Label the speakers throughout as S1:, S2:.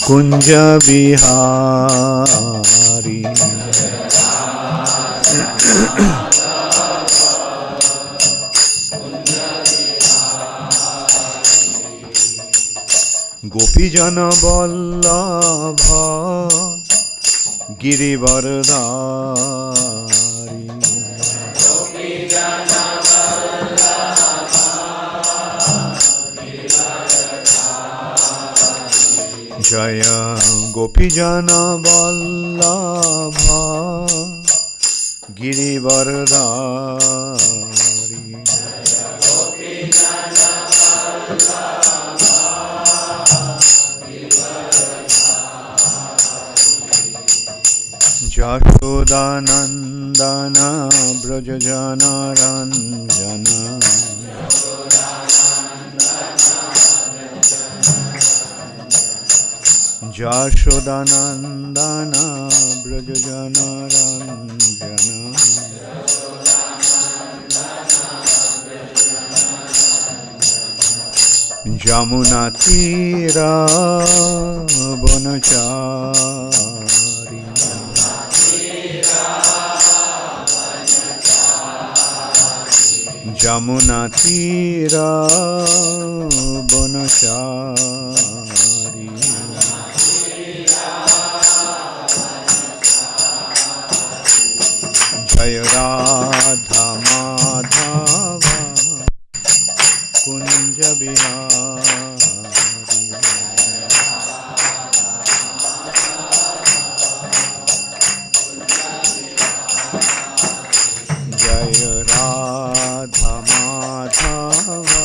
S1: Kunja Bihari. Gopi Jana Vallabha Girivardhari. Jaya Gopi Jana Vallabha Girivardhari. Jashodanandana Brajajana Ranjana. Jashodanandana Brajajana Ranjana. Jamuna Tira Bonachari. Jamuna Tira Bonachari. Jaya Radha Madhava Kunja Bihari. Jaya Radha Madhava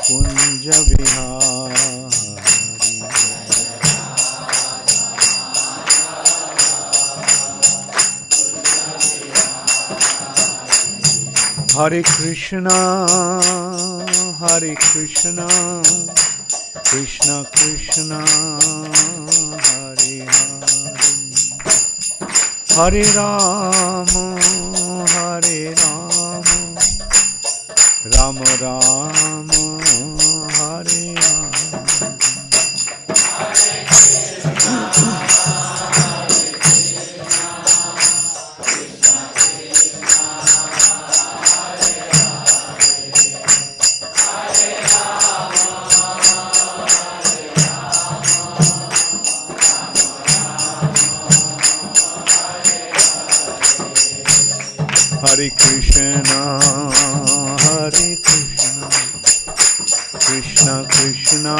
S1: Kunja Bihari. Hare Krishna, Hare Krishna, Krishna Krishna, Hare Hare, Hare Rama, Hare Rama, Rama Rama, Hare Hare. Hare Krishna, Hare Krishna, Krishna Krishna,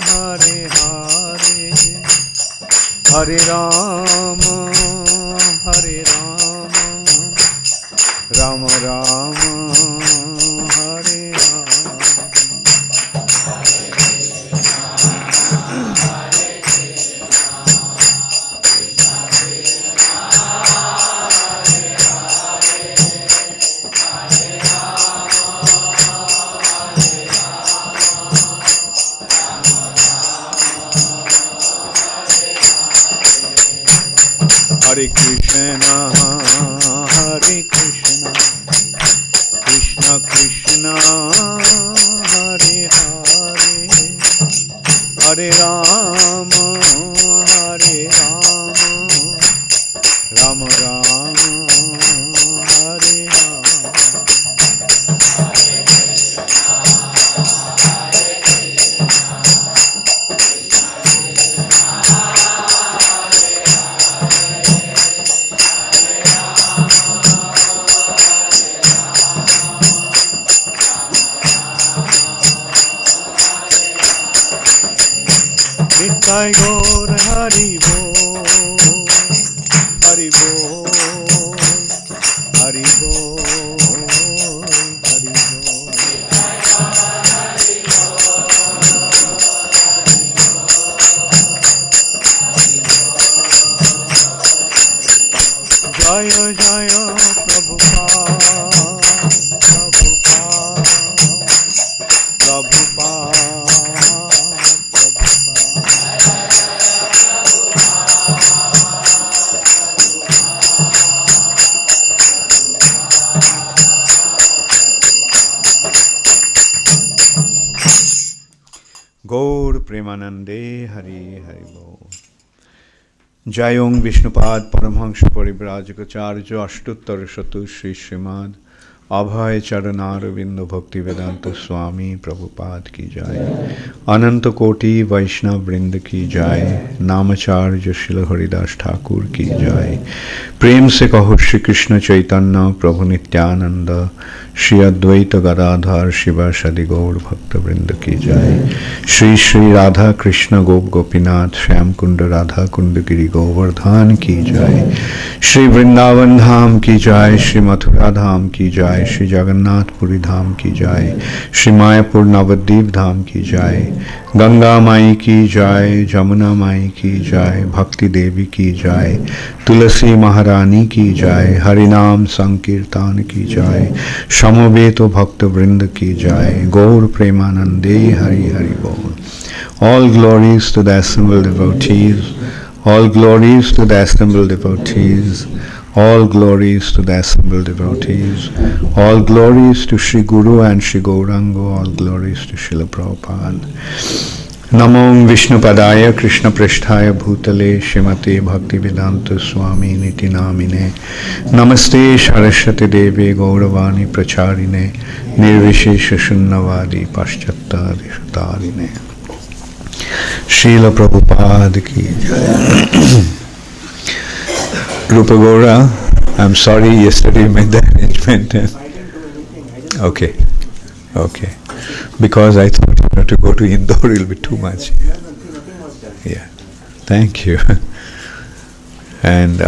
S1: Hare Hare, Hare Rama, Hare Rama, Rama Rama, Hare Hare. Hare Krishna, Hare Krishna, Krishna Krishna, Hare Hare, Hare Rama, Hare Rama, Rama Rama, Hare Hare. Nitai Gaur Hari Bol, Hari Bol, Hari Bol, Hari Bol. Jaya Jaya Prabhupada, Prabhupada, Prabhupada. Gaur Premanande Hari Hari Bol. Jayong Vishnupad Paramhansha Parivrajagacharya Ashtuttar Shatu Shri Srimad Abhay Charanar Vindu Bhakti Vedanta Swami Prabhupada ki jai. Ananta Koti Vaishnav Vrinda ki jai. Namacharya Srila Haridas Thakur ki jai. Prem se kaho Shri Krishna Chaitanya Prabhu Nityananda Shri Advaita Gadadhar Shiva Shadi Gaur Bhakta Vrinda ki jai. Shri Shri Radha Krishna Gop Gopinath Shyam Kunda Radha Kunda Giri Govardhan ki jai. Shri Vrindavan Dham ki jai. Shri Mathura Dham ki jai. Shri Jagannath Puri Dham ki jai. Shri Mayapur Navadvip Dham ki jai. Ganga Mai ki jai. Jamuna Mai ki jai. Bhakti Devi ki jai. Tulasi Maharani ki jai. Harinam Sankirtan ki jai. Shamaveto Bhakta Vrinda ki jai. Gaur Premanande Hari Hari Bol. All glories to the assembled devotees. All glories to the assembled devotees. All glories to the assembled devotees. All glories to Sri Guru and Sri Gauranga. All glories to Srila Prabhupada. Namo Vishnu Padaya Krishna Pristhaya Bhutale Shrimate Bhakti Vedanta Swami Niti Namine. Namaste Saraswati Devi Gauravani Pracharine Nirvishesha Shunnavadi Paschatta Dishatarine. Srila Prabhupada ki jai. Rupa Gaura, I'm sorry yesterday you made the arrangement. Okay. Because I thought you have to go to Indore, it will be too much. Yeah. Thank you. And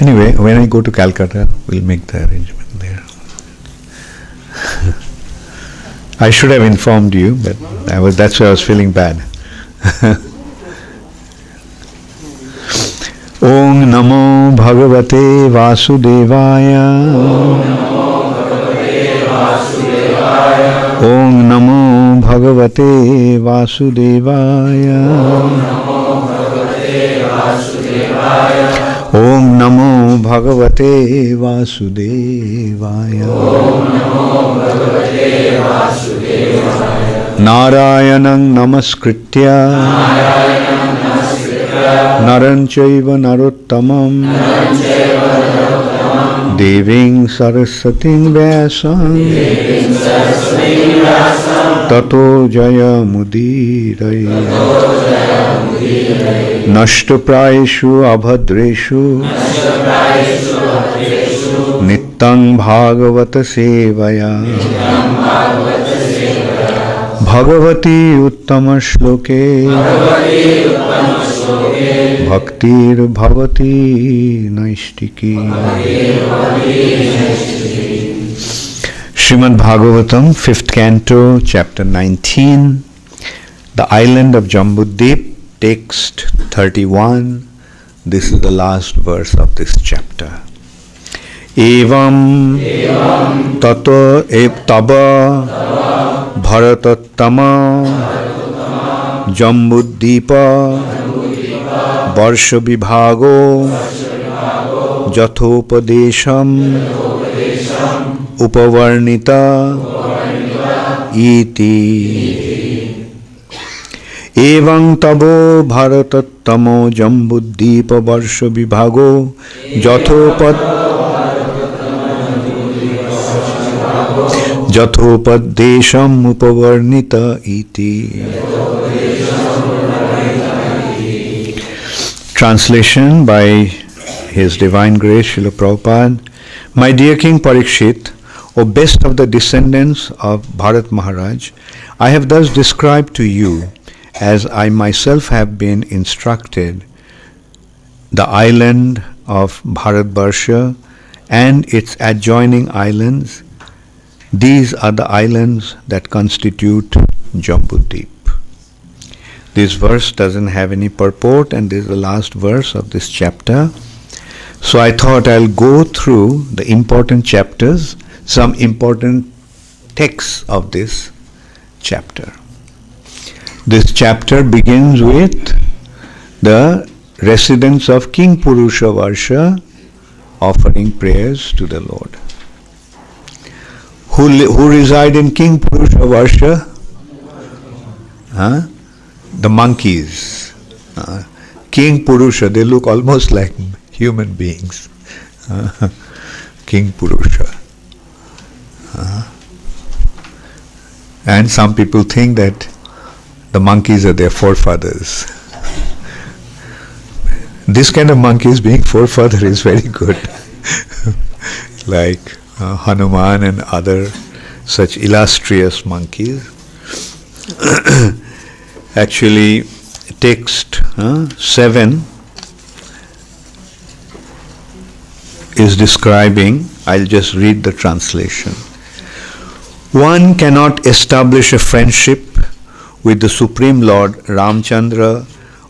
S1: anyway, when I go to Calcutta, we'll make the arrangement there. I should have informed you, but that's why I was feeling bad. Om Namo Bhagavate Vasudevaya. Om Namo Bhagavate Vasudevaya. Om Namo Bhagavate Vasudevaya. Narayanang Namaskritya Naranchaiva Narottamam Deving Sarasating Vyasam Tato Jaya Mudiraya Nashtaprayeshu Abhadreshu Nittang Bhagavata Sevaya Bhagavati Uttama Shloke Bhaktir Bhavati Naistiki. Srimad Bhagavatam, 5th Canto, Chapter 19, The Island of Jambudvip, Text 31. This is the last verse of this chapter. Evam tato taba bharatattama Jambudvipa Varsha Vibhago Jathopadesham Upavarnita Iti. Evam tabo bharatattamo Jambudvipa Varsha Vibhago Jathopadesham Upavarnita Iti. Translation by His Divine Grace Srila Prabhupada. My dear King Parikshit, O best of the descendants of Bharat Maharaj, I have thus described to you, as I myself have been instructed, the island of Bharatvarsha and its adjoining islands. These are the islands that constitute Jambudvip. This verse doesn't have any purport, and this is the last verse of this chapter. So I thought I'll go through the important chapters, some important texts of this chapter. This chapter begins with the residents of King Purusha Varsha offering prayers to the Lord. Who reside in King Purusha Varsha? the monkeys. King Purusha, they look almost like human beings. King Purusha. And some people think that the monkeys are their forefathers. This kind of monkeys being forefather is very good. Like Hanuman and other such illustrious monkeys. Actually, text 7 is describing, I'll just read the translation. One cannot establish a friendship with the Supreme Lord Ramchandra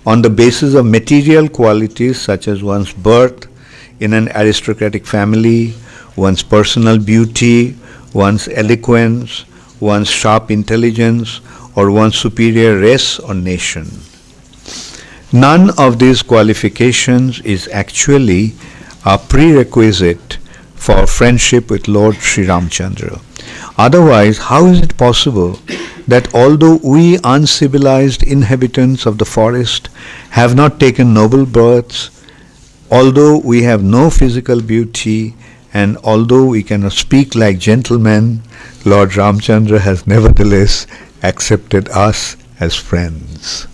S1: on the basis of material qualities such as one's birth in an aristocratic family, one's personal beauty, one's eloquence, one's sharp intelligence, or one's superior race or nation. None of these qualifications is actually a prerequisite for friendship with Lord Sri Ramchandra. Otherwise, how is it possible that although we uncivilized inhabitants of the forest have not taken noble births, although we have no physical beauty, and although we cannot speak like gentlemen, Lord Ramchandra has nevertheless accepted us as friends?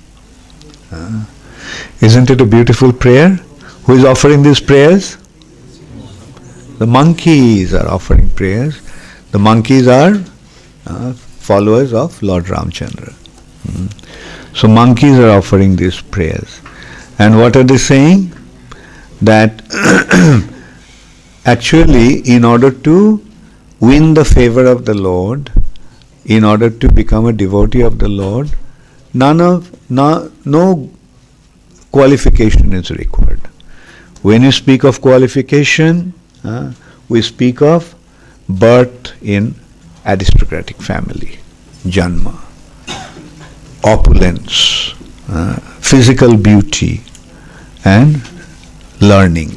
S1: Isn't it a beautiful prayer? Who is offering these prayers? The monkeys are offering prayers. The monkeys are followers of Lord Ramchandra. So monkeys are offering these prayers. And what are they saying? That actually, in order to win the favor of the Lord, in order to become a devotee of the Lord, no qualification is required. When you speak of qualification, we speak of birth in aristocratic family, janma, opulence, physical beauty, and learning.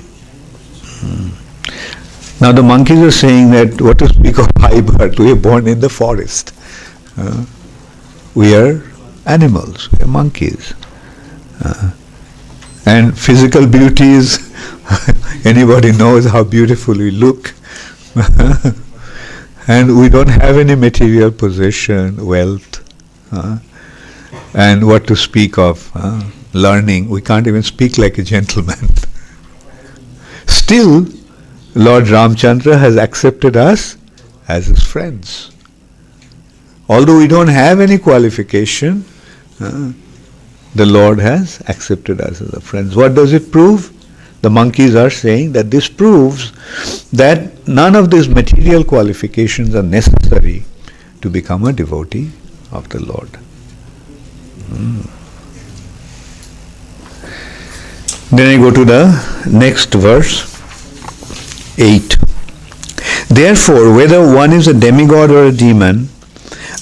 S1: Now the monkeys are saying that what to speak of high birth, we are born in the forest. We are animals, we are monkeys. And physical beauty is, anybody knows how beautiful we look. And we don't have any material possession, wealth. And what to speak of learning, we can't even speak like a gentleman. Still, Lord Ramchandra has accepted us as his friends. Although we don't have any qualification, the Lord has accepted us as a friends. What does it prove? The monkeys are saying that this proves that none of these material qualifications are necessary to become a devotee of the Lord. Then I go to the next verse, 8. Therefore, whether one is a demigod or a demon,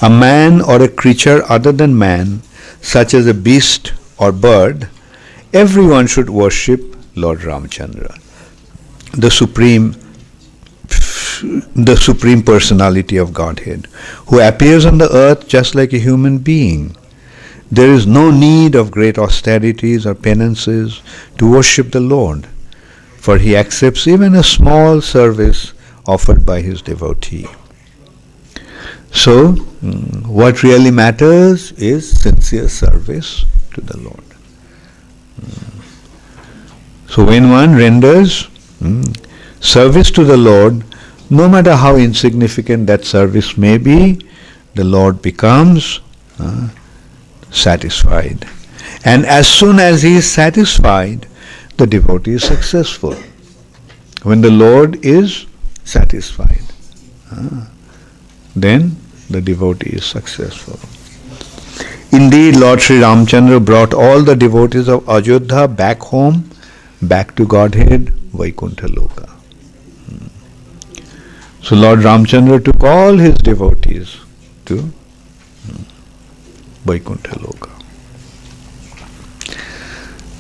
S1: a man or a creature other than man, such as a beast or bird, everyone should worship Lord Ramchandra, the supreme personality of Godhead, who appears on the earth just like a human being. There is no need of great austerities or penances to worship the Lord, for he accepts even a small service offered by his devotee. So, what really matters is sincere service to the Lord. So when one renders service to the Lord, no matter how insignificant that service may be, the Lord becomes satisfied. And as soon as he is satisfied, the devotee is successful. When the Lord is satisfied, then the devotee is successful. Indeed, Lord Sri Ramchandra brought all the devotees of Ajodhya back home, back to Godhead, Vaikuntha Loka. So Lord Ramchandra took all his devotees to Vaikuntha Loka.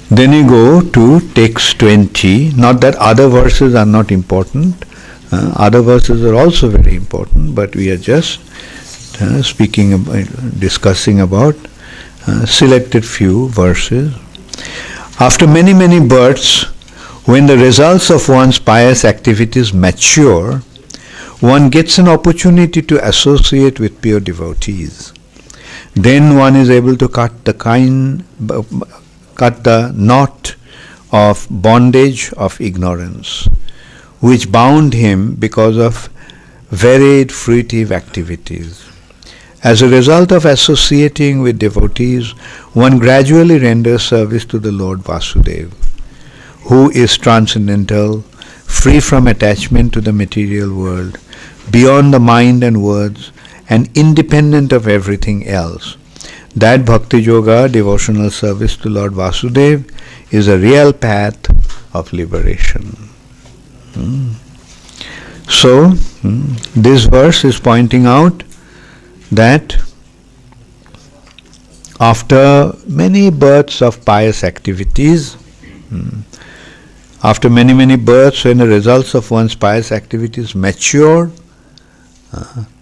S1: Then you go to text 20. Not that other verses are not important. Other verses are also very important, but we are just discussing about selected few verses. After many, many births, when the results of one's pious activities mature, one gets an opportunity to associate with pure devotees. Then one is able to cut the knot of bondage of ignorance, which bound him because of varied fruitive activities. As a result of associating with devotees, one gradually renders service to the Lord Vasudeva, who is transcendental, free from attachment to the material world, beyond the mind and words, and independent of everything else. That Bhakti Yoga, devotional service to Lord Vasudeva, is a real path of liberation. So, this verse is pointing out that after many births of pious activities, after many, many births, when the results of one's pious activities mature,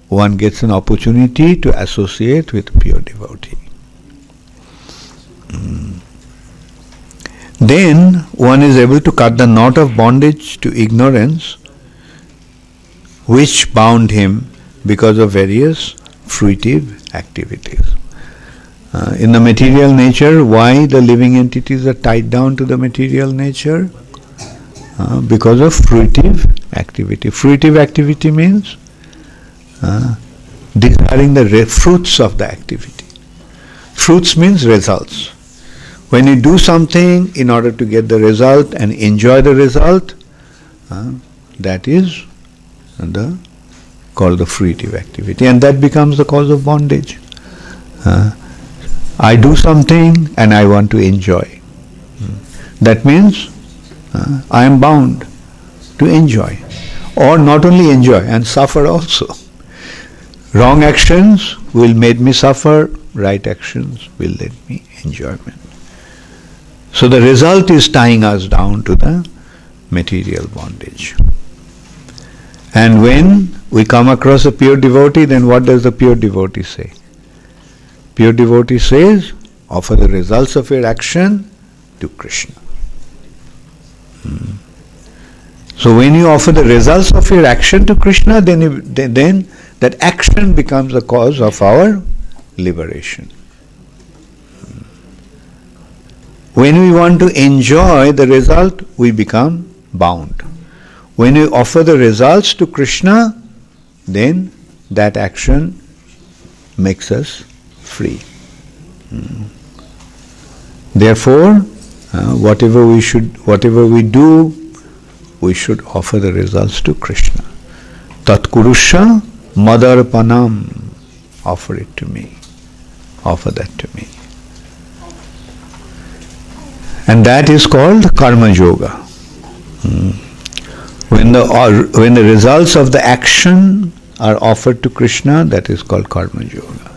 S1: one gets an opportunity to associate with pure devotee. Then one is able to cut the knot of bondage to ignorance which bound him because of various fruitive activities. In the material nature, why the living entities are tied down to the material nature? Because of fruitive activity. Fruitive activity means desiring the fruits of the activity. Fruits means results. When you do something in order to get the result and enjoy the result, that is called the fruitive activity, and that becomes the cause of bondage. I do something and I want to enjoy. That means I am bound to enjoy, or not only enjoy and suffer also. Wrong actions will make me suffer, right actions will let me enjoyment. So the result is tying us down to the material bondage. And when we come across a pure devotee, then what does the pure devotee say? Pure devotee says, offer the results of your action to Krishna. So when you offer the results of your action to Krishna, then that action becomes the cause of our liberation. When we want to enjoy the result, we become bound. When we offer the results to Krishna, then that action makes us free. Therefore, whatever we do, we should offer the results to Krishna. Tat kurusha madarpanam. Offer it to me. Offer that to me. And that is called karma yoga. When the results of the action are offered to Krishna, that is called karma yoga.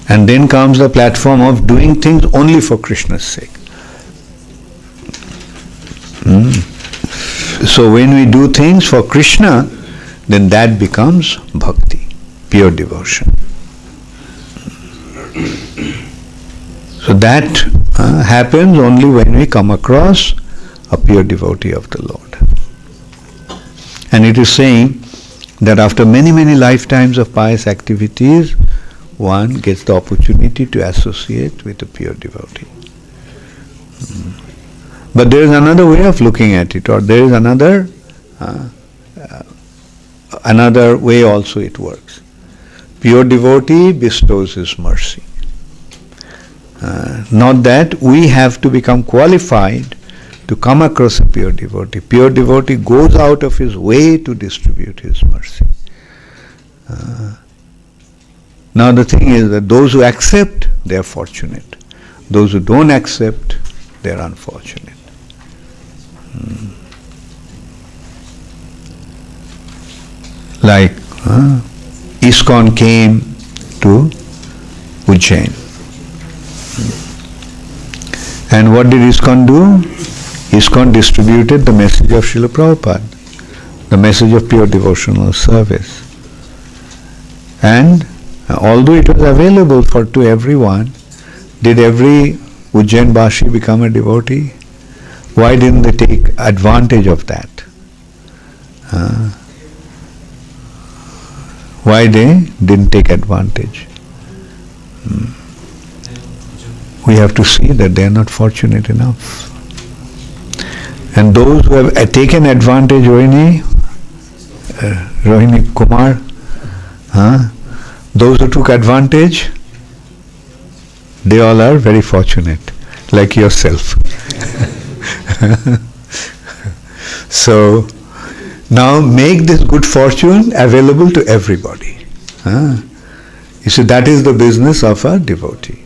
S1: And then comes the platform of doing things only for Krishna's sake. So when we do things for Krishna, then that becomes bhakti, pure devotion. So that happens only when we come across a pure devotee of the Lord. And it is saying that after many, many lifetimes of pious activities, one gets the opportunity to associate with a pure devotee. But there is another way of looking at it, or there is another way also it works. Pure devotee bestows his mercy. Not that we have to become qualified to come across a pure devotee. Pure devotee goes out of his way to distribute his mercy. Now the thing is that those who accept, they are fortunate. Those who don't accept, they are unfortunate. Like ISKCON came to Ujjain. And what did ISKCON do? ISKCON distributed the message of Srila Prabhupada, the message of pure devotional service. And Although it was available to everyone, did every Ujjain Bashi become a devotee? Why didn't they take advantage of that? Why they didn't take advantage? We have to see that they are not fortunate enough. And those who have taken advantage, Rohini Kumar, those who took advantage, they all are very fortunate, like yourself. So, now make this good fortune available to everybody. You see, that is the business of a devotee.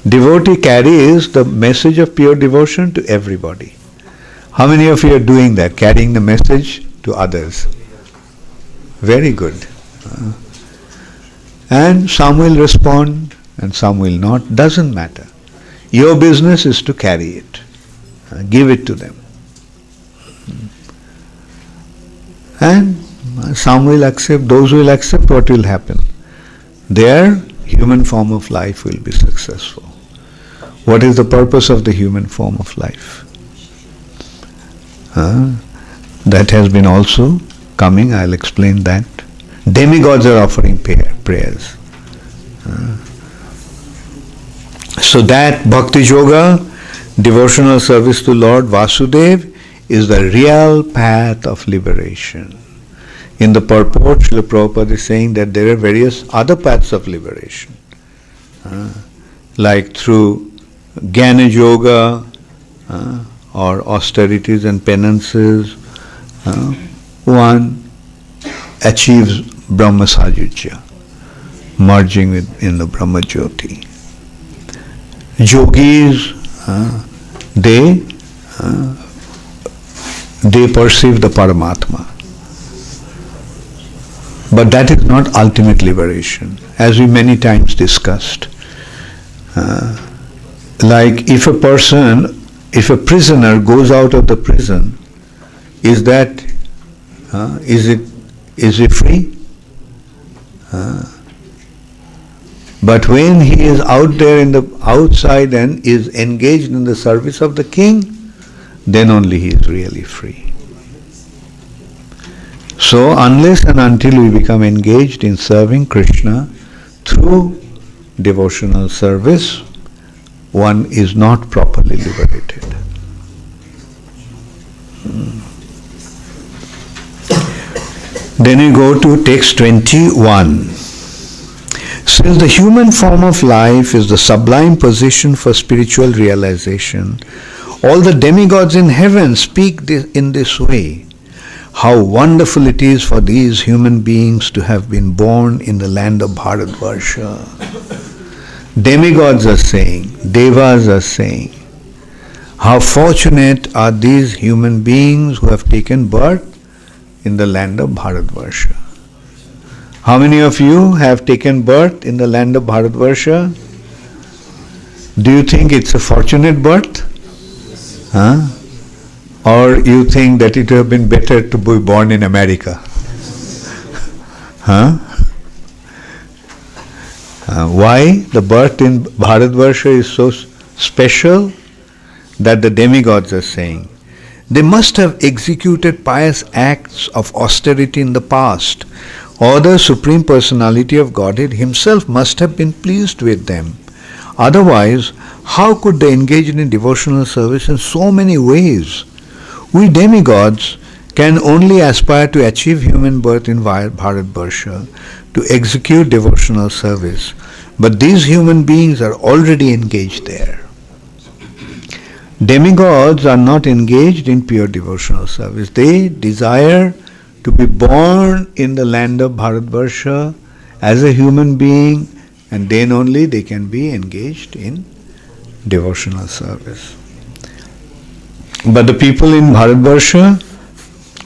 S1: Devotee carries the message of pure devotion to everybody. How many of you are doing that, carrying the message to others? Very good. And some will respond and some will not. Doesn't matter. Your business is to carry it. Give it to them. And some will accept, those who will accept, what will happen? Their human form of life will be successful. What is the purpose of the human form of life? That has been also coming, I'll explain that. Demigods are offering prayers. So that Bhakti Yoga, devotional service to Lord Vasudeva, is the real path of liberation. In the purport, Srila Prabhupada is saying that there are various other paths of liberation. Like through Jnana Yoga, or austerities and penances, one achieves Brahma Sajujya, merging in the Brahma Jyoti. Yogis, they perceive the Paramatma. But that is not ultimate liberation, as we many times discussed. Like if a prisoner goes out of the prison, is he free? But when he is out there in the outside and is engaged in the service of the king, then only he is really free. So unless and until we become engaged in serving Krishna through devotional service, one is not properly liberated. Then we go to text 21. Since the human form of life is the sublime position for spiritual realization, all the demigods in heaven speak in this way. How wonderful it is for these human beings to have been born in the land of Bharatvarsha. Demigods are saying, devas are saying, how fortunate are these human beings who have taken birth in the land of Bharatvarsha. How many of you have taken birth in the land of Bharatvarsha? Do you think it's a fortunate birth? Or you think that it would have been better to be born in America? Why the birth in Bharatvarsha is so special? That the demigods are saying, they must have executed pious acts of austerity in the past, or the Supreme Personality of Godhead Himself must have been pleased with them. Otherwise, how could they engage in devotional service in so many ways? We demigods can only aspire to achieve human birth in Bharatvarsha, to execute devotional service. But these human beings are already engaged there. Demigods are not engaged in pure devotional service. They desire to be born in the land of Bharatvarsha as a human being, and then only they can be engaged in devotional service. But the people in Bharatvarsha,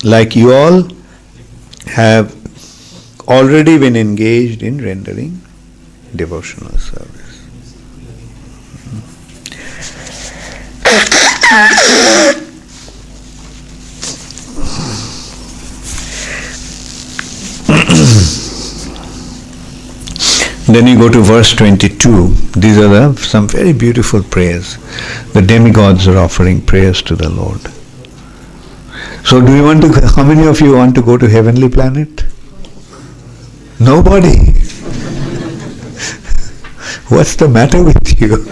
S1: like you all, have already been engaged in rendering devotional service. Then you go to verse 22. These are some very beautiful prayers. The demigods are offering prayers to the Lord. So how many of you want to go to heavenly planet? Nobody. What's the matter with you?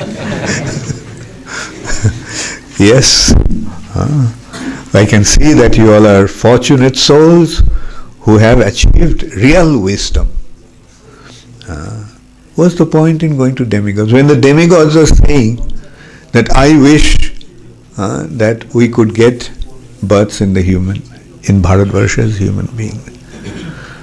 S1: Yes. I can see that you all are fortunate souls who have achieved real wisdom. What's the point in going to demigods? When the demigods are saying that I wish that we could get births in Bharatvarsha as human beings.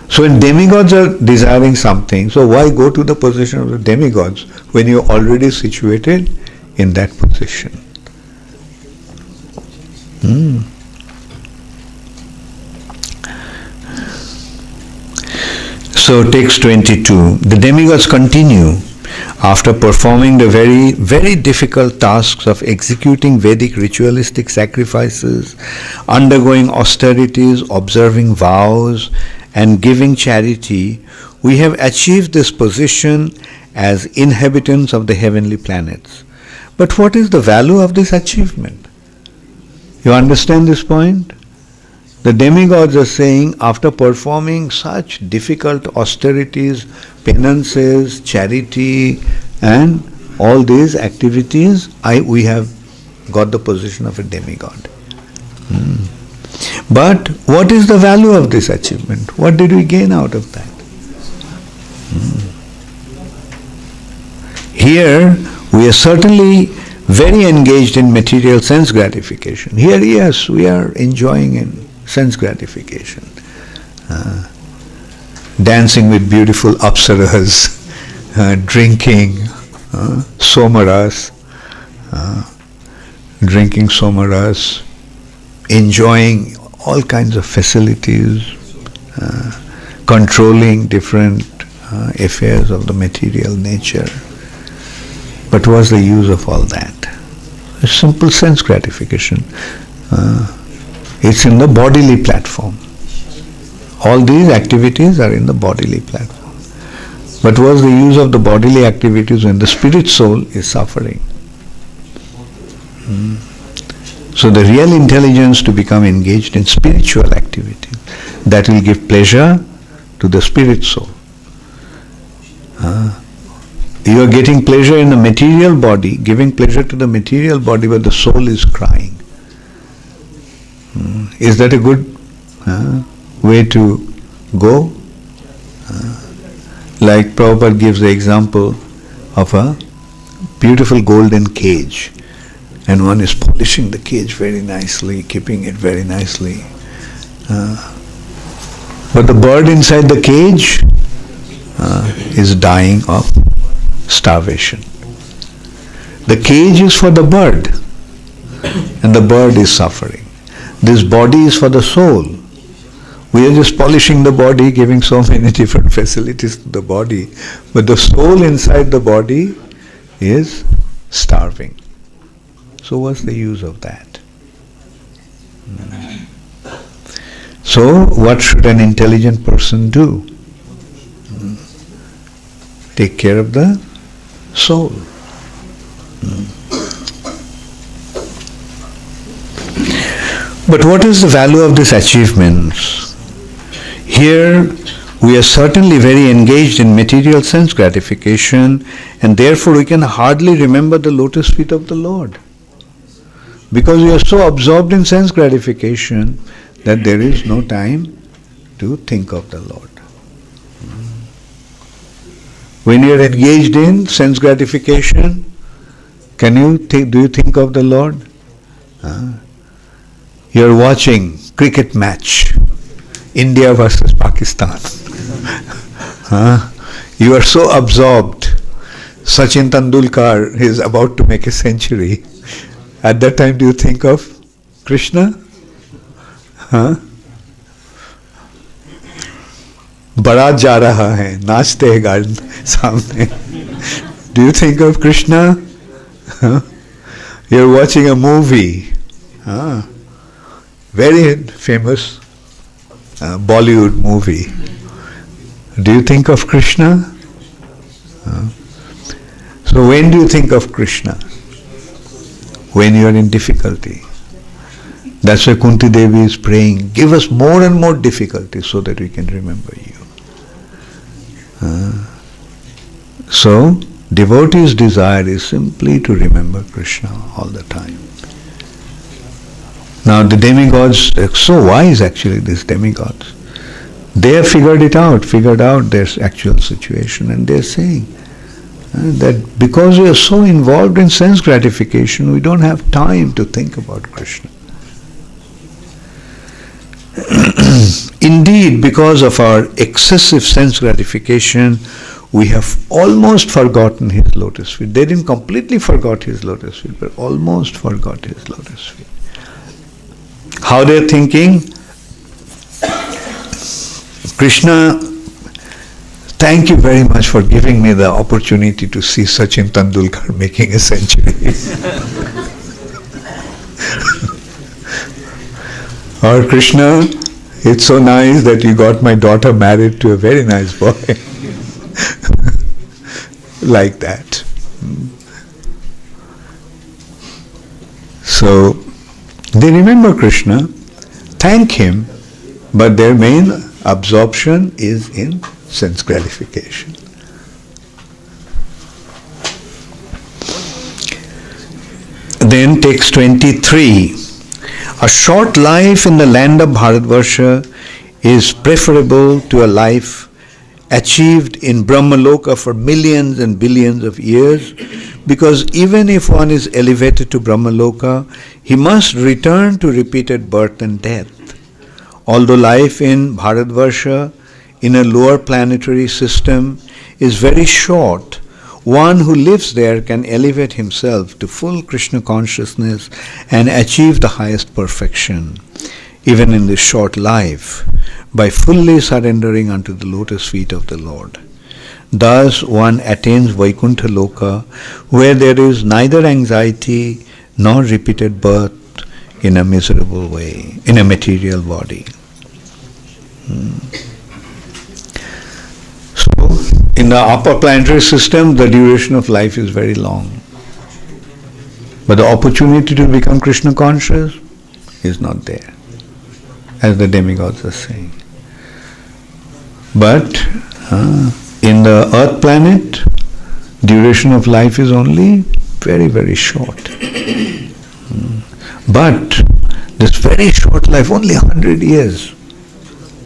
S1: So when demigods are desiring something, so why go to the position of the demigods when you're already situated in that position? So text 22, the demigods continue after performing the very, very difficult tasks of executing Vedic ritualistic sacrifices, undergoing austerities, observing vows, and giving charity. We have achieved this position as inhabitants of the heavenly planets. But what is the value of this achievement? You understand this point? The demigods are saying, after performing such difficult austerities, penances, charity, and all these activities, we have got the position of a demigod. But what is the value of this achievement? What did we gain out of that? Here, we are certainly very engaged in material sense gratification. Here, yes, we are enjoying in sense gratification. Dancing with beautiful apsaras, drinking somaras, enjoying all kinds of facilities, controlling different affairs of the material nature. But what's the use of all that? A simple sense gratification. It's in the bodily platform. All these activities are in the bodily platform. But what's the use of the bodily activities when the spirit soul is suffering? So the real intelligence to become engaged in spiritual activity, that will give pleasure to the spirit soul. You are getting pleasure in the material body, giving pleasure to the material body, but the soul is crying. Is that a good way to go? Like Prabhupada gives the example of a beautiful golden cage, and one is polishing the cage very nicely, keeping it very nicely. But the bird inside the cage is dying of starvation. The cage is for the bird, and the bird is suffering. This body is for the soul. We are just polishing the body, giving so many different facilities to the body, but the soul inside the body is starving. So what's the use of that? So what should an intelligent person do? Take care of the soul. But what is the value of these achievements? Here we are certainly very engaged in material sense gratification, and therefore we can hardly remember the lotus feet of the Lord. Because we are so absorbed in sense gratification that there is no time to think of the Lord. When you are engaged in sense gratification, do you think of the Lord? You are watching cricket match, India versus Pakistan. You are so absorbed. Sachin Tendulkar is about to make a century. At that time, do you think of Krishna? Barat ja raha hai, naachte hai garden samne. Do you think of Krishna? You are watching a movie. Very famous Bollywood movie. Do you think of Krishna? So when do you think of Krishna? When you are in difficulty. That's why Kunti Devi is praying, give us more and more difficulty so that we can remember you. So, devotee's desire is simply to remember Krishna all the time. Now the demigods, they're so wise actually, these demigods. They have figured out their actual situation, and they're saying that because we are so involved in sense gratification, we don't have time to think about Krishna. Indeed, because of our excessive sense gratification, we have almost forgotten his lotus feet. They didn't completely forgot his lotus feet, but almost forgot his lotus feet. How they're thinking? Krishna, thank you very much for giving me the opportunity to see Sachin Tendulkar making a century. Or Krishna, it's so nice that you got my daughter married to a very nice boy. Like that. So, they remember Krishna, thank him, but their main absorption is in sense gratification. Then text 23. A short life in the land of Bharatvarsha is preferable to a life achieved in Brahmaloka for millions and billions of years, because even if one is elevated to Brahmaloka, he must return to repeated birth and death. Although life in Bharatvarsha, in a lower planetary system, is very short, one who lives there can elevate himself to full Krishna consciousness and achieve the highest perfection, even in this short life, by fully surrendering unto the lotus feet of the Lord. Thus one attains Vaikuntha Loka, where there is neither anxiety nor repeated birth in a miserable way, in a material body. So, in the upper planetary system, the duration of life is very long. But the opportunity to become Krishna conscious is not there, as the demigods are saying. But in the earth planet, duration of life is only very, very short. But this very short life, only 100 years,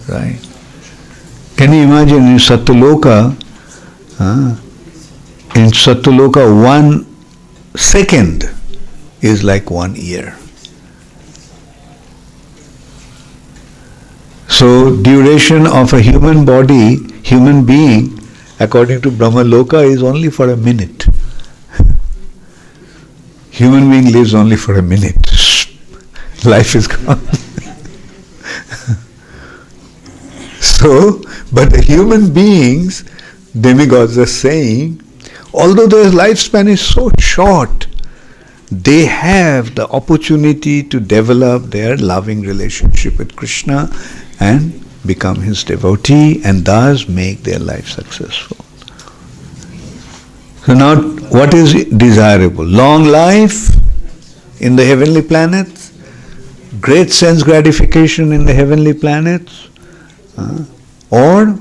S1: right? Can you imagine in Satyaloka, 1 second is like 1 year. So duration of a human body, human being, according to Brahmaloka, is only for a minute. Human being lives only for a minute. Life is gone. So, but the human beings, demigods are saying, although their lifespan is so short, they have the opportunity to develop their loving relationship with Krishna and become his devotee and thus make their life successful. So now, what is desirable? Long life in the heavenly planets, great sense gratification in the heavenly planets, or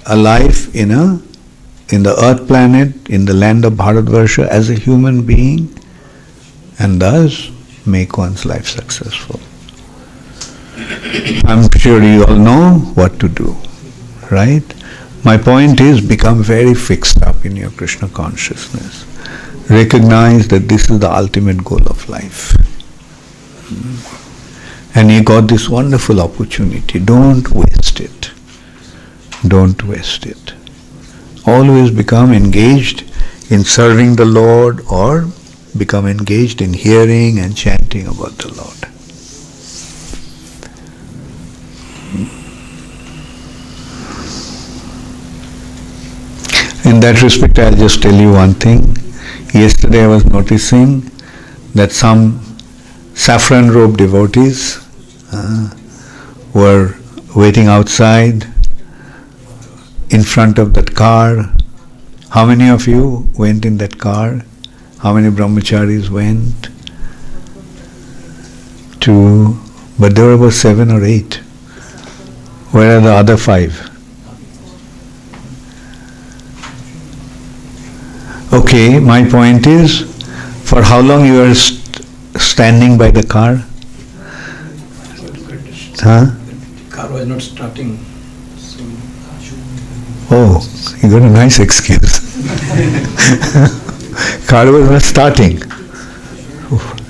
S1: a life in the earth planet, in the land of Bharatvarsha as a human being, and thus make one's life successful. I'm sure you all know what to do, right? My point is, become very fixed up in your Krishna consciousness. Recognize that this is the ultimate goal of life. And you got this wonderful opportunity. Don't waste it. Don't waste it. Always become engaged in serving the Lord, or become engaged in hearing and chanting about the Lord. In that respect, I'll just tell you one thing. Yesterday I was noticing that some saffron-robed devotees were waiting outside in front of that car. How many of you went in that car? How many brahmacharis went? But there were about 7 or 8. Where are the other 5? Okay, my point is, for how long you are standing by the car? Huh?
S2: The car was not starting. So.
S1: Oh, you got a nice excuse. Car was not starting.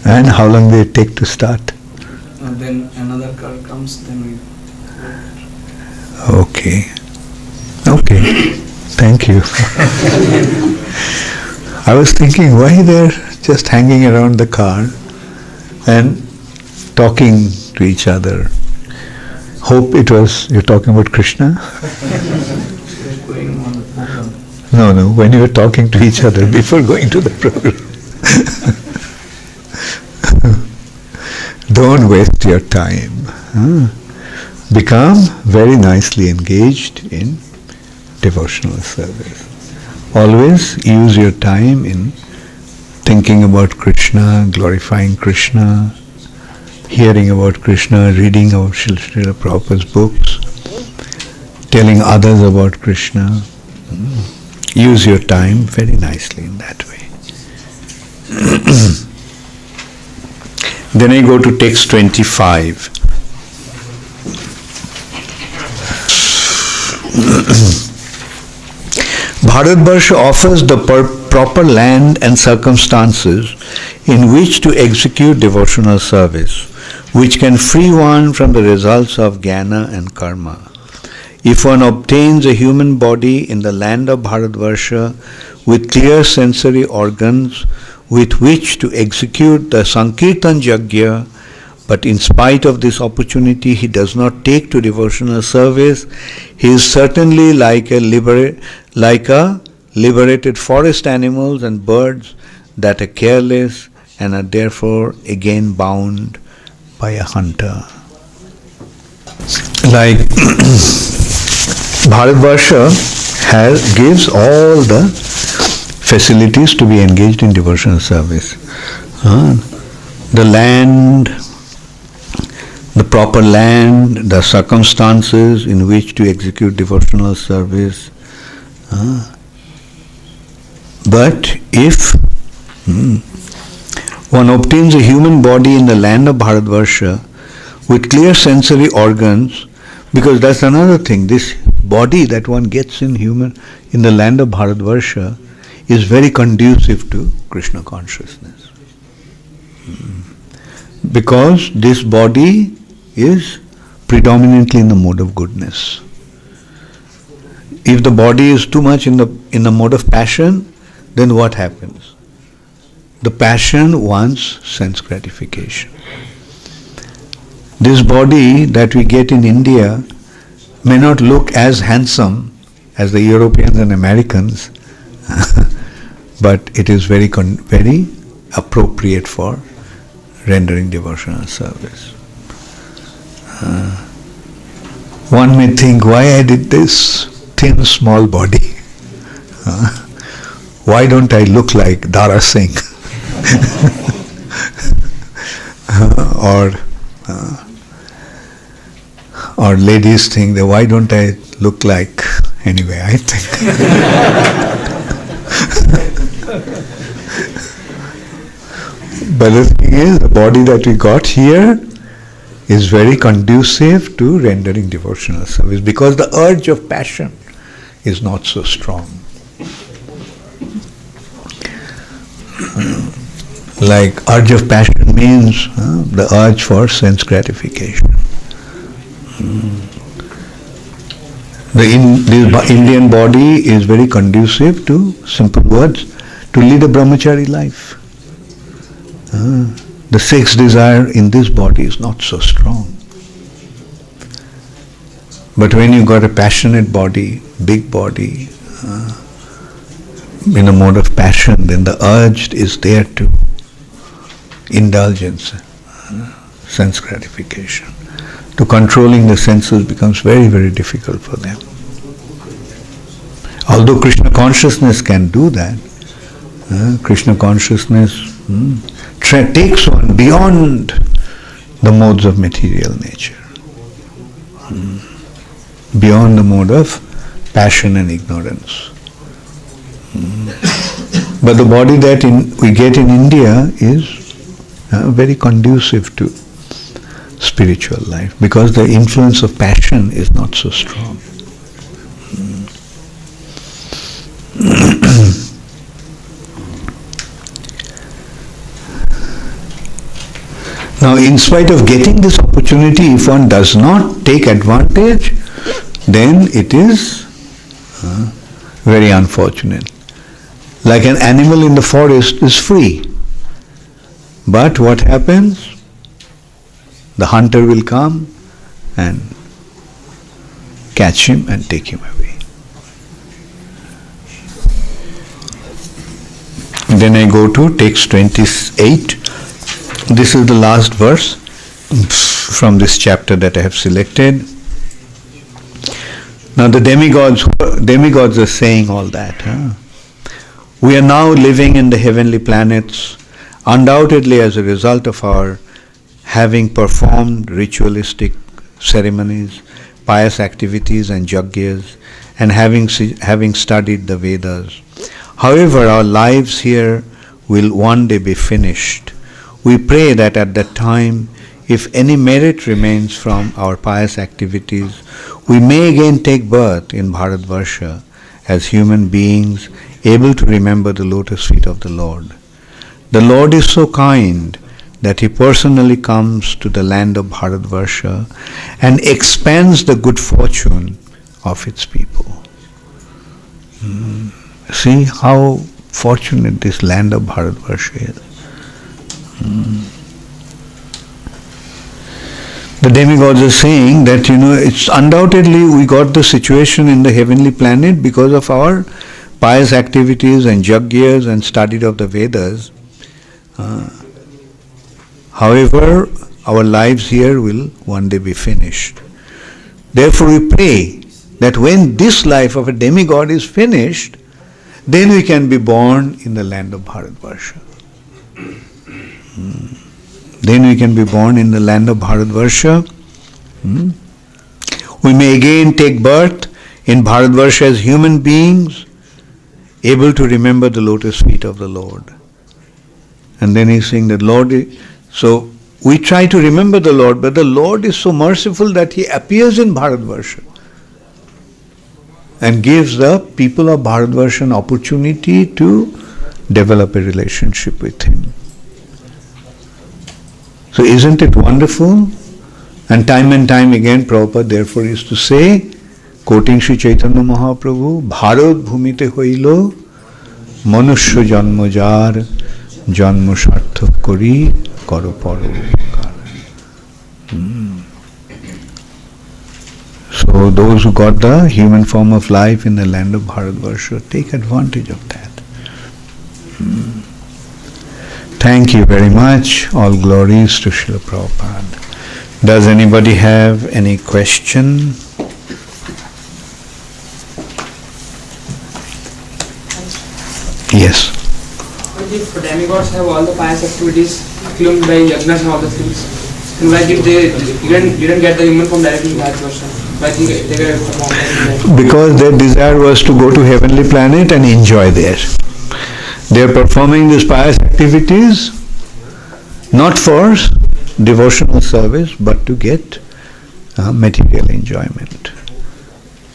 S1: And how long did it take to start?
S2: And then another car comes, then we...
S1: Okay. Thank you. I was thinking, why they're just hanging around the car and talking to each other. Hope you're talking about Krishna?
S2: Going on the program.
S1: No, when you were talking to each other before going to the program. Don't waste your time. Become very nicely engaged in devotional service. Always use your time in thinking about Krishna, glorifying Krishna, hearing about Krishna, reading about Srila Prabhupada's books, telling others about Krishna. Use your time very nicely in that way. Then I go to text 25. Bharatvarsha offers the proper land and circumstances in which to execute devotional service, which can free one from the results of jnana and karma. If one obtains a human body in the land of Bharatvarsha with clear sensory organs with which to execute the Sankirtan Yajna, but in spite of this opportunity he does not take to devotional service, he is certainly like a liberated forest animals and birds that are careless and are therefore again bound by a hunter. Like Bharatvarsha gives all the facilities to be engaged in devotional service. The land, the proper land, the circumstances in which to execute devotional service. But if one obtains a human body in the land of Bharatvarsha with clear sensory organs, because that's another thing, this body that one gets in the land of Bharatvarsha is very conducive to Krishna consciousness. Because this body is predominantly in the mode of goodness. If the body is too much in the mode of passion, then what happens? The passion wants sense gratification. This body that we get in India may not look as handsome as the Europeans and Americans, but it is very appropriate for rendering devotional service. One may think, why I did this thin, small body? Why don't I look like Dara Singh? Or ladies think that why don't I look like, anyway, I think. But the thing is, the body that we got here is very conducive to rendering devotional service because the urge of passion is not so strong. Like urge of passion means the urge for sense gratification. The Indian body is very conducive to, simple words, to lead a brahmachari life. The sex desire in this body is not so strong. But when you got a passionate body, big body, in a mode of passion, then the urge is there to indulgence, sense gratification. To controlling the senses becomes very, very difficult for them. Although Krishna consciousness can do that, Krishna consciousness takes one beyond the modes of material nature, beyond the mode of passion and ignorance. But the body that we get in India is very conducive to spiritual life because the influence of passion is not so strong. Now, in spite of getting this opportunity, if one does not take advantage, then it is very unfortunate. Like an animal in the forest is free. But what happens? The hunter will come and catch him and take him away. Then I go to text 28. This is the last verse from this chapter that I have selected. Now the demigods are saying all that. We are now living in the heavenly planets, undoubtedly as a result of our having performed ritualistic ceremonies, pious activities and yagyas, and having studied the Vedas. However, our lives here will one day be finished. We pray that at that time, if any merit remains from our pious activities, we may again take birth in Bharatvarsha as human beings able to remember the lotus feet of the Lord. The Lord is so kind that He personally comes to the land of Bharatvarsha and expands the good fortune of its people. See how fortunate this land of Bharatvarsha is. The demigods are saying that, it's undoubtedly we got the situation in the heavenly planet because of our pious activities and yagyas and study of the Vedas. However, our lives here will one day be finished. Therefore we pray that when this life of a demigod is finished, then we can be born in the land of Bharatvarsha. Then we can be born in the land of Bharatvarsha. We may again take birth in Bharatvarsha as human beings, able to remember the lotus feet of the Lord. And then he's saying that so we try to remember the Lord, but the Lord is so merciful that He appears in Bharatvarsha and gives the people of Bharatvarsha an opportunity to develop a relationship with Him. So isn't it wonderful? And time again Prabhupada therefore used to say, quoting Sri Chaitanya Mahaprabhu, Bharat bhumite hoilo manushya janma jar janma sarthak kori karo paropakar. So those who got the human form of life in the land of Bharatvarsha, take advantage of that. Thank you very much. All glories to Srila Prabhupada. Does anybody have any question? Yes.
S3: But if demigods have all the pious activities claimed by yajnas and all the things, then why did they didn't get the human form directly in Bharatvarsha? Why think they were performed?
S1: Because their desire was to go to heavenly planet and enjoy there. They are performing these pious activities not for devotional service but to get material enjoyment.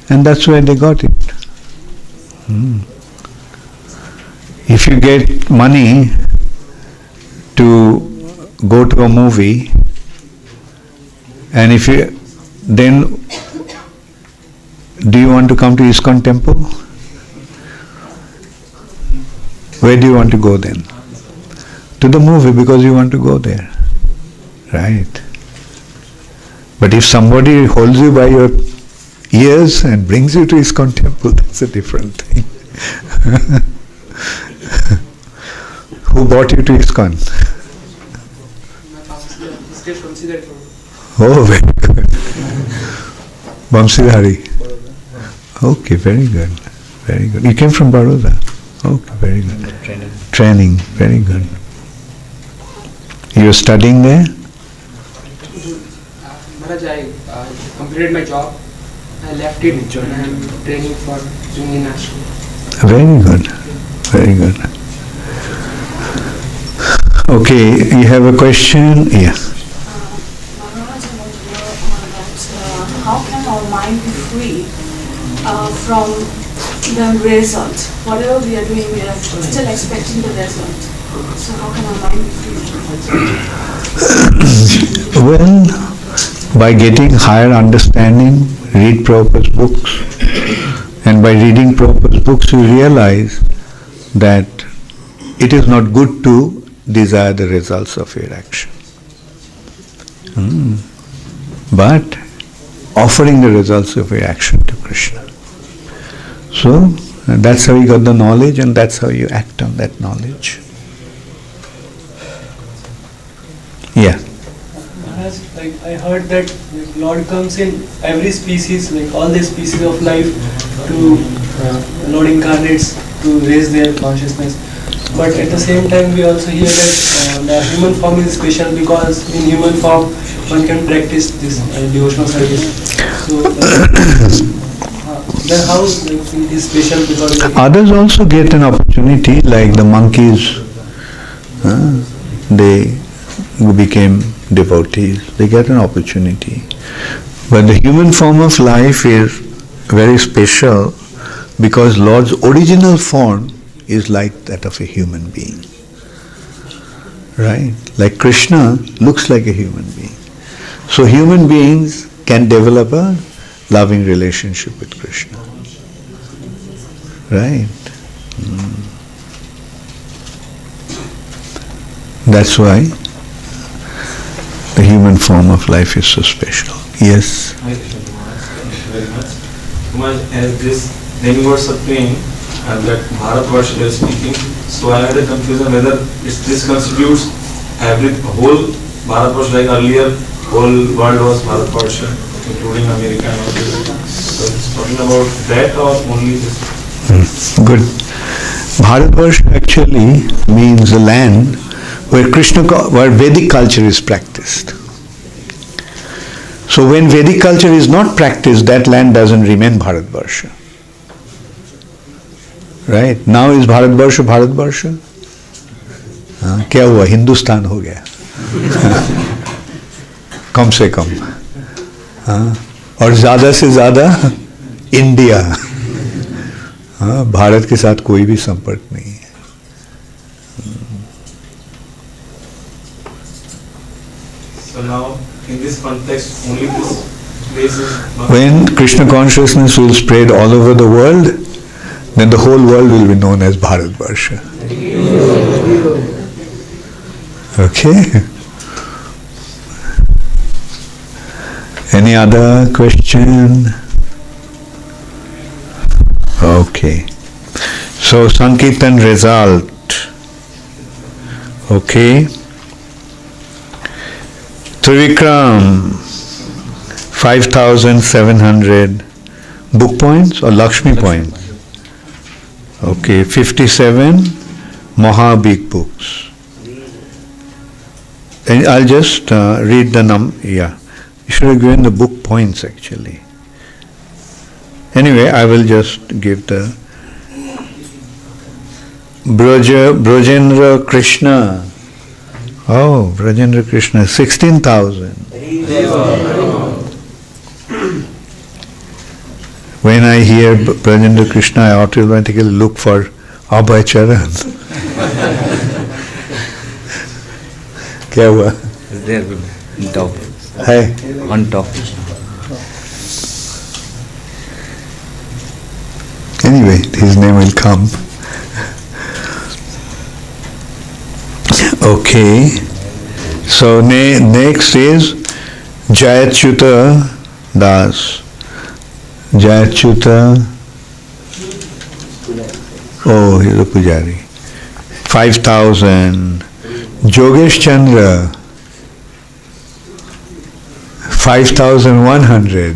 S1: And that's where they got it. If you get money to go to a movie, and then do you want to come to ISKCON temple? Where do you want to go then? To the movie because you want to go there. Right? But if somebody holds you by your ears and brings you to ISKCON temple, that's a different thing. Who brought you to ISKCON? Oh, very good. Vamsidhari. Okay, very good. very good. You came from Baroda? Okay, very good. Training, very good. You were studying there?
S3: Maharaj, I completed my job. I left it and I am training for doing in ashram.
S1: Very good, very good. Okay, you have a question? Yeah.
S4: Maharaj, I want to know that how can our mind be free from the result? Whatever we are doing, we are still expecting the result. So how can our mind be free from that?
S1: Well, by getting higher understanding, read Prabhupada's books. And by reading Prabhupada's books, you realize that it is not good to desire the results of your action. But offering the results of your action to Krishna. So, that's how you got the knowledge and that's how you act on that knowledge. Yeah.
S5: Like I heard that Lord comes in every species, like all the species of life, to Lord incarnates to raise their consciousness. But at the same time, we also hear that the human form is special because in human form one can practice this devotional service. So then how it is special? Because
S1: others also get an opportunity, like the monkeys. They who became devotees, they get an opportunity. But the human form of life is very special because Lord's original form is like that of a human being. Right? Like Krishna looks like a human being. So human beings can develop a loving relationship with Krishna. Right? That's why the human form of life is so special. Yes?
S6: Thank you very much. Kumar, as this demigods are praying and that Bharatvarsha they are speaking, so I had a confusion whether this constitutes whole Bharatvarsha, like earlier whole world was Bharatvarsha, including America and all this. So it's talking about that or only this?
S1: Good. Bharatvarsha actually means a land where Vedic culture is practiced. So when Vedic culture is not practiced, that land doesn't remain Bharatvarsha. Right? Now is Bharatvarsha Bharatvarsha? क्या हुआ? हिंदुस्तान हो गया कम से कम, और ज़्यादा से ज़्यादा India. Bharat के साथ कोई भी संपर्क नहीं है.
S6: So now, in this context, only this place is...
S1: When Krishna consciousness will spread all over the world, then the whole world will be known as Bharatvarsha. Okay? Any other question? Okay. So, Sankirtan result. Okay. Trivikram, 5,700 book points or Lakshmi points? Okay, 57 Maha big books. And I'll just read the yeah. You should have given the book points actually. Anyway, I will just give the Brajendra Krishna. Oh, Brajendra Krishna, 16,000. When I hear Brajendra Krishna, I automatically look for Abhay Charan. क्या हुआ?
S7: There, top.
S1: है?
S7: On top.
S1: Anyway, his name will come. Okay. So next is Jayachyuta Das. Jayachyuta. Oh, he's a pujari. 5,000. Jogesh Chandra. 5,100.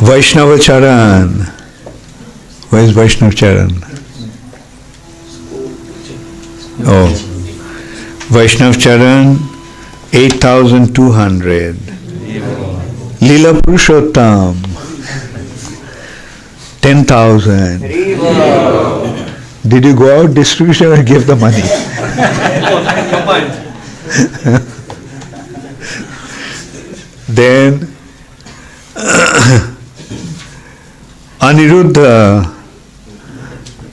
S1: Vaishnava Charan. Where is Vaishnava Charan? Oh, Vaishnav Charan, 8,200. Lila Purushottam, 10,000. Did you go out distribution or give the money? Then Aniruddha,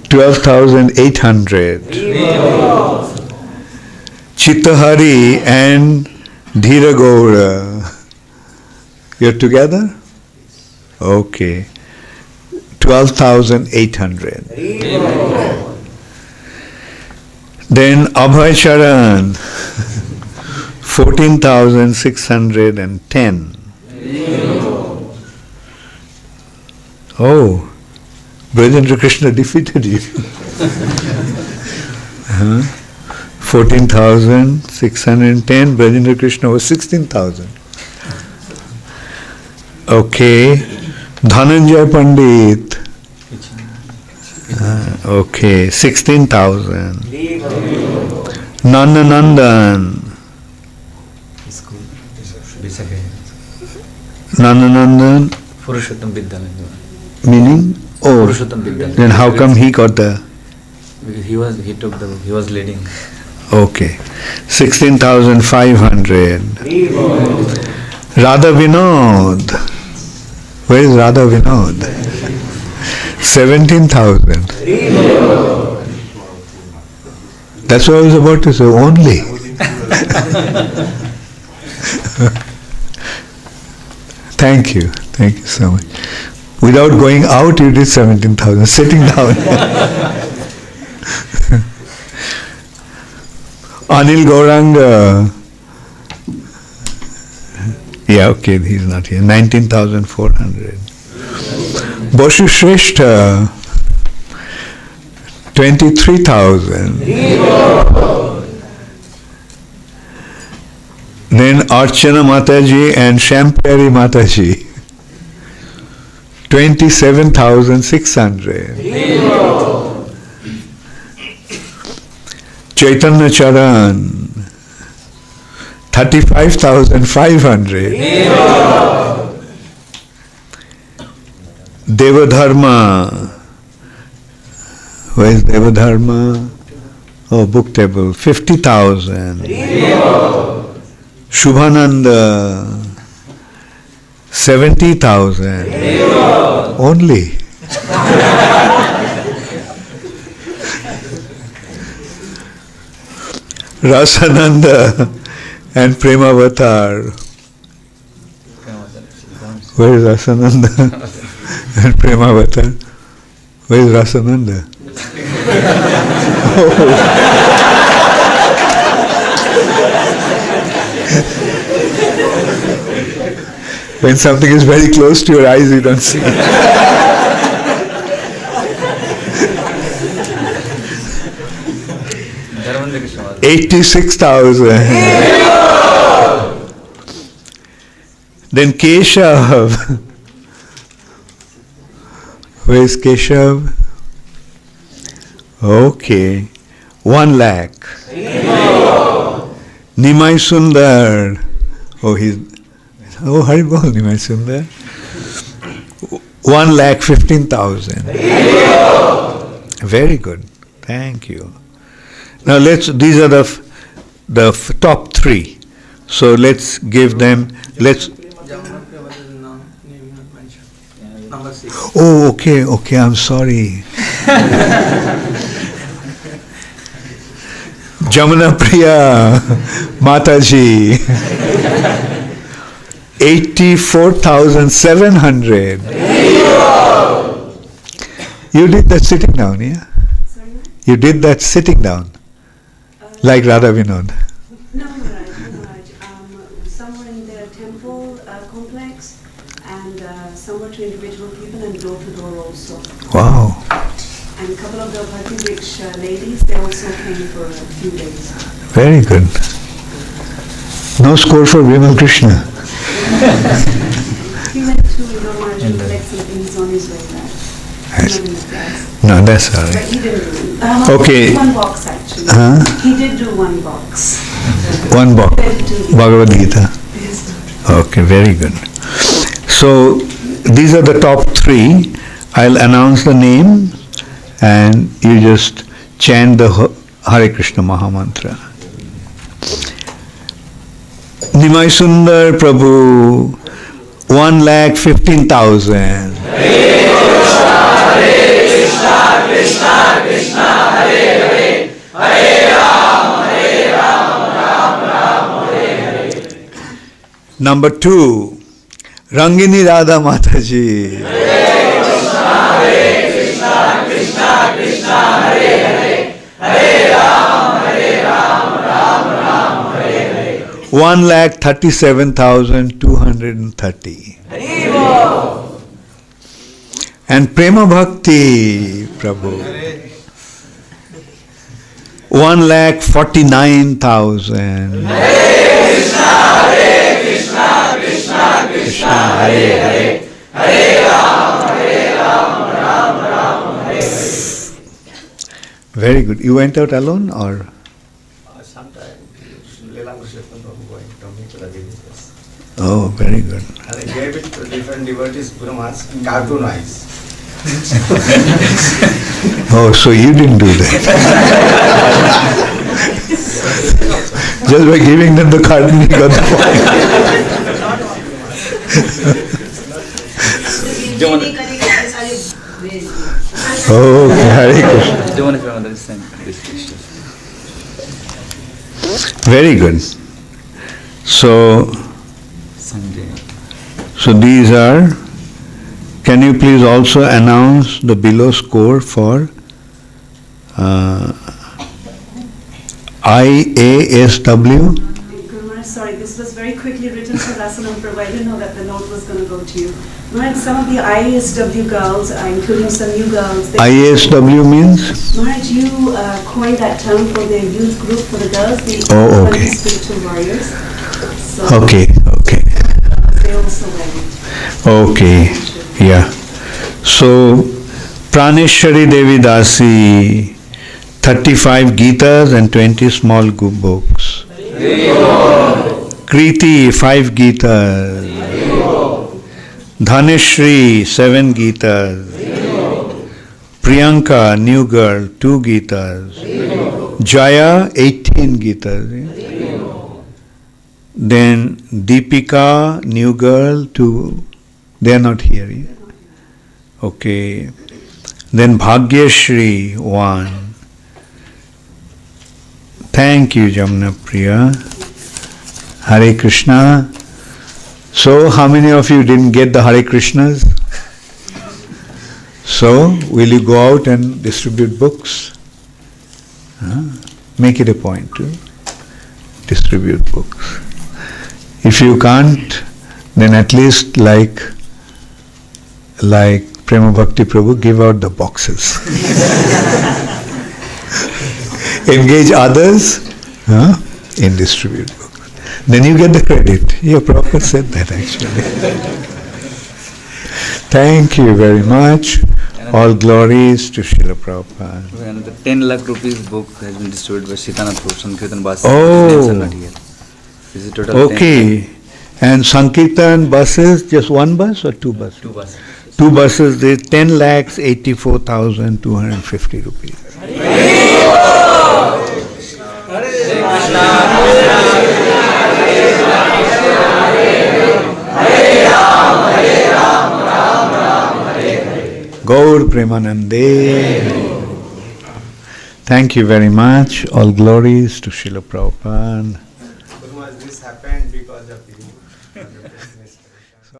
S1: 12,800. Chittahari and Dhiragaura. You're together? Okay. 12,800. Then Abhay Charan, 14,610. Oh, Brajendra Krishna defeated you. 14,610, Brajendra Krishna was 16,000. Okay, Dhananjay Pandit. Okay, 16,000. Nandanandan. Nandanandan.
S7: Purushottam Vidyalaya.
S1: Meaning? Oh,
S7: Purushottam Vidyalaya.
S1: then how come he got the...
S7: Because he was leading.
S1: Okay, 16,500. Radha Vinod. Where is Radha Vinod? 17,000. That's what I was about to say, only. Thank you so much. Without going out, you did 17,000, sitting down. Anil Gauranga. Yeah, okay, he's not here. 19,400. Boshu Shrestha, 23,000. Then Archana Mataji and Shampari Mataji, 27,600. Chaitanya Charan, 35,500. Devadharma. Where is Devadharma? Oh, book table. 50,000. Shubhananda. 70,000. Only. Rasananda and Premavatar. Where is Rasananda and Premavatar? Where is Rasananda? When something is very close to your eyes, you don't see it. 86,000. Then Keshav. Where is Keshav? Okay. 1 lakh. Nimai Sundar. Haribol Nimai Sundar. 1,15,000. Very good. Thank you. Now these are the top 3. So let's give them,
S2: Number 6.
S1: Oh, okay, I'm sorry. Jamuna Priya Mataji, 84,700. You did that sitting down, yeah?
S4: Sorry?
S1: You did that sitting down, like Radha Vinod.
S4: No, Maharaj. Some were in the temple complex, and some were to individual people and door to door also.
S1: Wow.
S4: And a couple of the Bhakti rich ladies, they also came for a few days.
S1: Very good. No score for Vimal Krishna.
S4: He went to Maharaj, like something, he's on his way back.
S1: Yes.
S4: Not in the class.
S1: No, that's all
S4: But
S1: right.
S4: he didn't do it.
S1: Okay.
S4: One box actually.
S1: Huh?
S4: He did do one box.
S1: One box. Bhagavad Gita.
S4: Yes.
S1: Okay, very good. So, these are the top 3. I'll announce the name and you just chant the Hare Krishna Mahamantra. Nimai Sundar Prabhu, 1,15,000.
S8: Krishna Krishna Krishna Hare Hare Hare Ram Ram Ram Hare Hare.
S1: Number 2, Rangini Radha Mataji.
S8: Hare Krishna Krishna Krishna Hare Hare Hare Ram Ram Hare Hare.
S1: 1,37,230. And Prema Bhakti Prabhu, 1,49,000.
S8: Hare Krishna Krishna Krishna Hare Hare Hare Ram Ram Hare Hare.
S1: Very good. You went out alone or? Oh, very good.
S2: And I gave it to different devotees, Gurumats, cartoon eyes.
S1: Oh, so you didn't do that. Just by giving them the card, you got the point. Okay, Hare Krishna.
S7: Don't if I understand this.
S1: Very good. So these are, can you please also announce the below score for IASW?
S4: Guru, sorry, this was very quickly written for Rasanam Prabhu. I didn't know that the note was going to go to you. Maharaj, some of the IASW girls, including some new girls,
S1: IASW means?
S4: Maharaj, you coined that term for the youth group for the girls, the
S1: Oh, okay.
S4: spiritual warriors. So
S1: Okay.
S4: they also wear it.
S1: Okay, yeah. So, Praneshwari Devi Dasi, 35 Gitas and 20 small books. Kriti, 5 Gitas. Dhaneshri, 7 Gitas. Priyanka, new girl, 2 Gitas. Jaya, 18 Gitas. Then Deepika, new girl, 2. They are not here. Yeah? Okay. Then Bhagyashri, 1. Thank you, Jamna Priya. Hare Krishna. So, how many of you didn't get the Hare Krishnas? So, will you go out and distribute books? Make it a point to distribute books. If you can't, then at least like Prema Bhakti Prabhu, give out the boxes. Engage others in distribute books. Then you get the credit. Your Prabhupada said that actually. Thank you very much. All glories to Srila Prabhupada.
S7: Another 10 lakh rupees book has been distributed by Sitanath Prabhu, Sankirtan Basi.
S1: Oh.
S7: Names are not here. This is total 10
S1: Okay. And Sankirtan buses, just one bus or 2 buses?
S7: 2 buses.
S1: 2 buses, they 10,84,250 rupees. Gaur Premanande. Thank you very much. All glories to Srila Prabhupada.